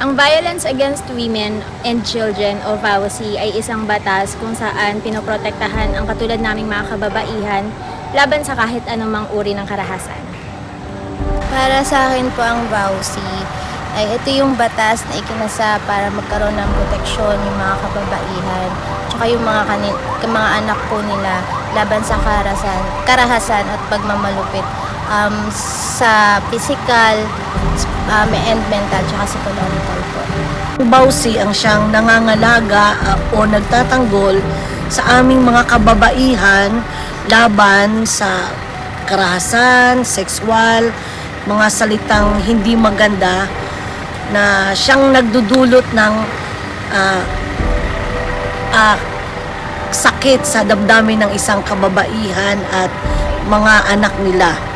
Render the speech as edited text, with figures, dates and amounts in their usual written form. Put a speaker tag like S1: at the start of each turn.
S1: Ang Violence Against Women and Children o VAWC ay isang batas kung saan pinoprotektahan ang katulad naming mga kababaihan laban sa kahit anumang uri ng karahasan.
S2: Para sa akin po ang VAWC ay ito yung batas na ikinasa para magkaroon ng proteksyon yung mga kababaihan tsaka yung mga anak po nila laban sa karahasan at pagmamalupit sa physical and mental tsaka psychological po.
S3: VAWC ang siyang nangangalaga o nagtatanggol sa aming mga kababaihan laban sa karahasan, sexual, mga salitang hindi maganda na siyang nagdudulot ng sakit sa damdamin ng isang kababaihan at mga anak nila.